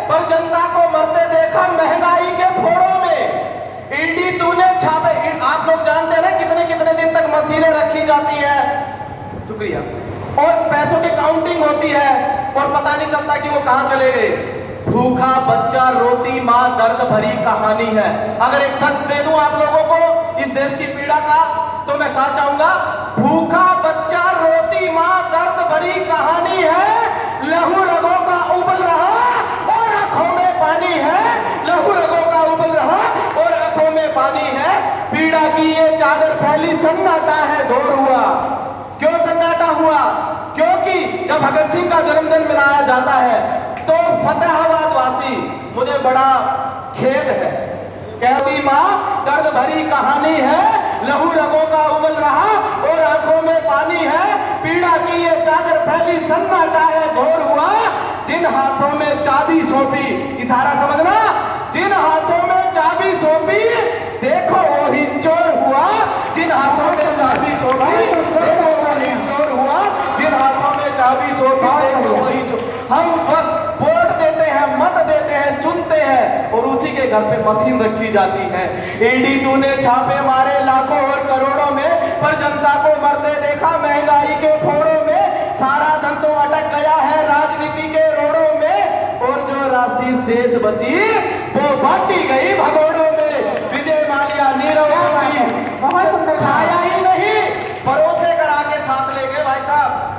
पर जनता को मरते देखा महंगाई के फोड़ों में। ईडी तूने छापे, आप लोग जानते हैं ना कितने कितने दिन तक मशीनें रखी जाती है, शुक्रिया, और पैसों की काउंटिंग होती है और पता नहीं चलता कि वो कहां चले गए। भूखा बच्चा रोती मां दर्द भरी कहानी है। अगर एक सच दे दूं आप लोगों को इस देश की पीड़ा का, तो मैं साथ चाहूंगा, भूखा बच्चा रोती मां दर्द भरी कहानी है। लहू रगों का उबल रहा और आंखों में पानी है, लहू रगों का उबल रहा और आंखों में पानी है। पीड़ा की ये चादर फैली, सन्नाटा है घोर हुआ। क्यों सन्नाटा हुआ? क्योंकि जब भगत सिंह का जन्मदिन मनाया जाता है तो फतेहाबाद वासी, मुझे बड़ा खेद है, कहती मां दर्द भरी कहानी है, लहू रगों का उबल रहा और आंखों में पानी है। पीड़ा की ये चादर फैली, सन्नाटा है घोर हुआ। जिन हाथों में चाबी सौंपी, इशारा समझना, जिन हाथों में चाबी सौंपी देखो वही चोर हुआ। जिन हाथों में चाबी सौंपी देखो वही चोर हुआ। जिन हाथों में चाबी सौंपी देखो वही चोर। हम वोट देते हैं, मत देते हैं, चुनते हैं और उसी के घर पे मशीन रखी जाती है। ईडी तूने छापे मारे लाखों और करोड़ों में, पर जनता को मरते देखा महंगाई के फोड़ों में। सारा धन तो अटक गया है राजनीति के रोड़ों में और जो राशि शेष बची वो बांटी गई भगोड़ों में। विजय माल्या नीरव मोदी बहुत सुंदर खाया ही नहीं, परोसे करा के साथ ले गए भाई साहब।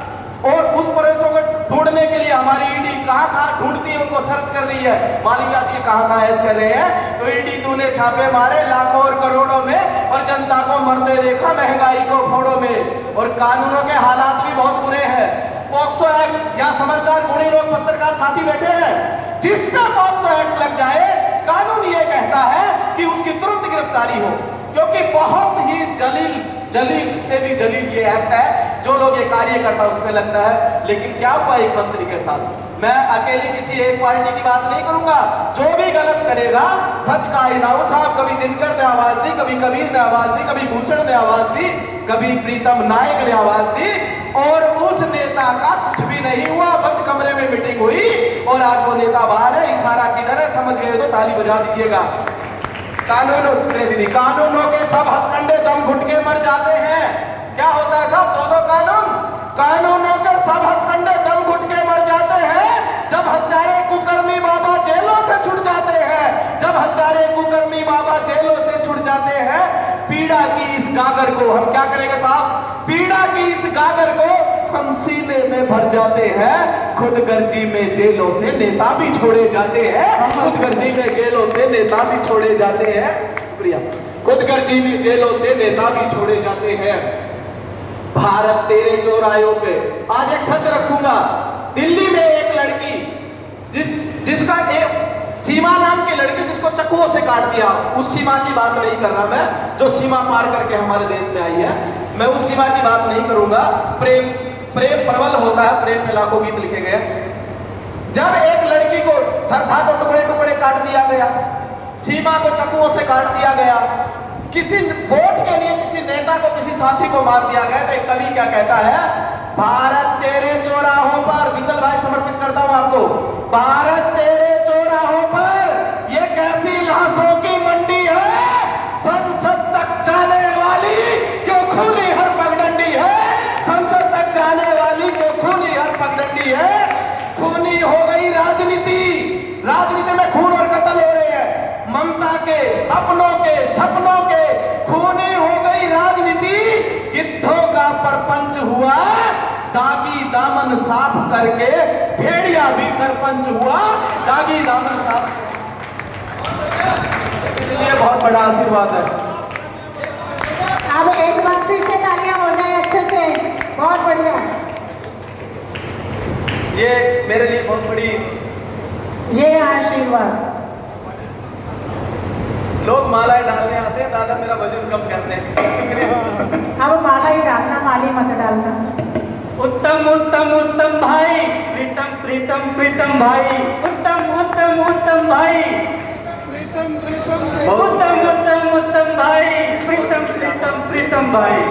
और उस परोसों को ढूंढने के लिए हमारी ईडी कहां ढूंढती है, उनको सर्च कर रही है, मालूम जाती है कहां ऐसे कर रहे हैं। तो ईडी तूने छापे मारे लाखों और करोड़ों में और जनता को मरते देखा महंगाई को फोड़ों में। और कानूनों के हालात भी बहुत बुरे हैं। पॉक्सो एक्ट, या समझदार गुणी लोग पत्रकार साथी बैठे हैं, जिसमें पॉक्सो एक्ट लग जाए, कानून ये कहता है कि उसकी तुरंत गिरफ्तारी हो, क्योंकि बहुत ही जलील से भी जलील ये एक्ट है। जो लोग ये कार्य करता है उसमें लगता है। लेकिन क्या हुआ एक मंत्री के साथ? मैं अकेले किसी एक पार्टी की बात नहीं करूंगा, जो भी गलत करेगा सच का आईनाऊ साहब, कभी दिनकर ने आवाज दी, कभी कबीर ने आवाज दी, कभी भूषण ने आवाज दी, कभी प्रीतम नायक ने आवाज दी और उस नेता का कुछ भी नहीं हुआ। बंद कमरे में मीटिंग हुई और आज वो नेता बाहर है। इशारा किधर है समझ गए तो ताली बजा दीजिएगा। दीदी, कानूनों के सब हथकंडे दम घुट के मर जाते हैं। क्या होता है साहब? दो कानून, कानूनों के सब हथकंडे दम घुट के मर जाते हैं जब हत्यारे कुकर्मी बाबा जेलों से छुट जाते हैं। जब हत्यारे कुकर्मी बाबा जेलों से छुट जाते हैं। पीड़ा की इस गागर को हम क्या करेंगे साहब? पीड़ा की इस गागर को हम सीने में भर जाते हैं। खुद गर्जी में जेलों से नेता भी छोड़े जाते हैं। खुद गर्जी में जेलों से नेता भी छोड़े जाते हैं। शुक्रिया। खुद गर्जी में जेलों से नेता भी छोड़े जाते हैं। भारत तेरे चौरायों पे आज एक सच रखूंगा। दिल्ली में एक लड़की जिसका एक सीमा नाम की लड़की, जिसको चक्कुओं से काट दिया, उस सीमा की बात नहीं कर रहा मैं, जो सीमा पार करके हमारे देश में आई है। मैं उस सीमा की बात नहीं करूंगा। प्रेम प्रबल होता है, प्रेम पे लाखों गीत लिखे गए। जब एक लड़की को सरधा को टुकड़े टुकड़े काट दिया गया, सीमा को चक्कुओं से काट दिया गया, किसी वोट के लिए किसी नेता को, किसी साथी को मार दिया गया, तो एक कवि क्या कहता है? भारत तेरे चौराहों पर, विठल भाई समर्पित करता हूं आपको, भारत तेरे चौराहों पर ये कैसी लाशों की मंडी है। संसद तक जाने वाली क्यों खूनी हर पगडंडी है। संसद तक जाने वाली क्यों खूनी हर पगडंडी है। खूनी हो गई राजनीति, राजनीति में खून और कत्ल हो रहे हैं। ममता के, अपनों के, सपनों के खूनी हो गई राजनीति। गिद्धों का परपंच हुआ, दागी दामन साफ करके भेड़िया भी सरपंच हुआ। दागी दामन साफ, ये बहुत बड़ा आशीर्वाद है। अब एक बार फिर से तालियां हो जाए अच्छे से, बहुत बढ़िया। ये मेरे लिए बहुत बड़ी, ये आशीर्वाद। लोग मालाएं डालने आते हैं, दादा मेरा वजन कम करते हैं। शुक्रिया। अब माला ही डालना, माली मत डालना। उत्तम उत्तम उत्तम भाई, प्रीतम प्रीतम प्रीतम भाई, उत्तम उत्तम उत्तम भाई, उत्तम उत्तम उत्तम भाई, प्रीतम प्रीतम प्रीतम भाई।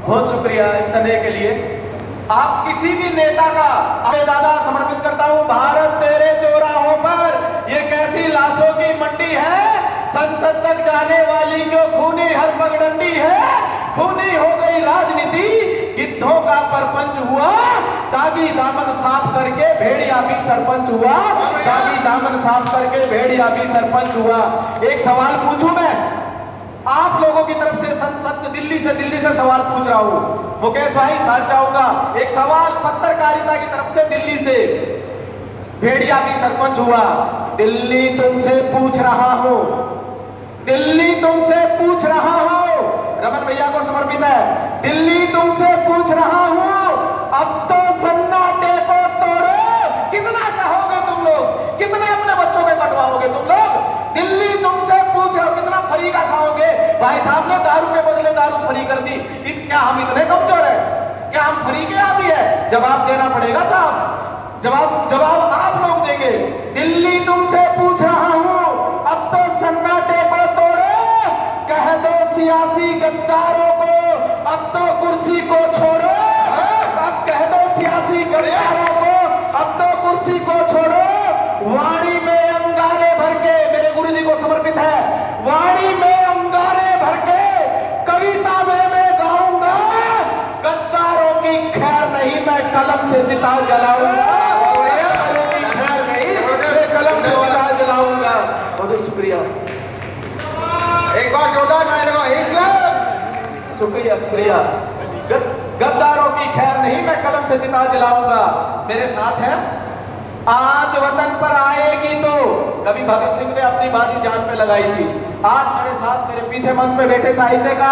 बहुत शुक्रिया इस स्नेह के लिए। आप किसी भी नेता का, अबे दादा समर्पित करता हूं। भारत तेरे चौराहों पर संसद तक जाने वाली क्यों खूनी हर पगडंडी है, खूनी हो गई राजनीति, गिद्धों का परपंच हुआ, दागी दामन साफ करके भेड़िया भी सरपंच हुआ, दागी दामन साफ करके भेड़िया भी सरपंच हुआ। एक सवाल पूछूं मैं आप लोगों की तरफ से, संसद से, दिल्ली से सवाल पूछ रहा हूं, मुकेश भाई साथ चाहूंगा। एक सवाल पत्रकारिता की तरफ से दिल्ली से, भेड़िया भी सरपंच हुआ, दिल्ली तुमसे पूछ रहा हूं, दिल्ली तुमसे पूछ रहा हूं, रमन भैया को समर्पित है, दिल्ली तुमसे पूछ रहा हूं, अब तो सन्नाटे को तोड़ो, कितना सहोगे तुम लोग, कितने अपने बच्चों के कटवाओगे तुम लोग, दिल्ली तुमसे पूछ रहा हूं, कितना फ्री का खाओगे। भाई साहब ने दारू के बदले दारू फ्री कर दी, क्या हम इतने कमजोर है, क्या हम फ्री के आदी है? जवाब देना पड़ेगा साहब, जवाब आप लोग देंगे। दिल्ली तुमसे पूछ रहा हूं, अब तो सन्नाटे को तोड़ो, कह दो सियासी गद्दारों को, अब तो कुर्सी को छोड़ो, अब कह दो सियासी गद्दारों को, अब तो कुर्सी को छोड़ो। वाणी में अंगारे भर के, मेरे गुरुजी को समर्पित है, वाणी में अंगारे भर के कविता में मैं गाऊंगा, गद्दारों की खैर नहीं मैं कलम से चिता जलाऊंगा, गद्दारों की खैर नहीं मैं कलम से चिता जलाऊंगा। बहुत शुक्रिया, एक बार जोरदार नारे लगाओ, इंकलाब। शुक्रिया शुक्रिया। गद्दारों की खैर नहीं मैं कलम से चिता जलाऊंगा। मेरे साथ हैं, आज वतन पर आएगी तो, कभी भगत सिंह ने अपनी बाजी जान पे लगाई थी, आज मेरे साथ मेरे पीछे मंच में बैठे साहित्यकार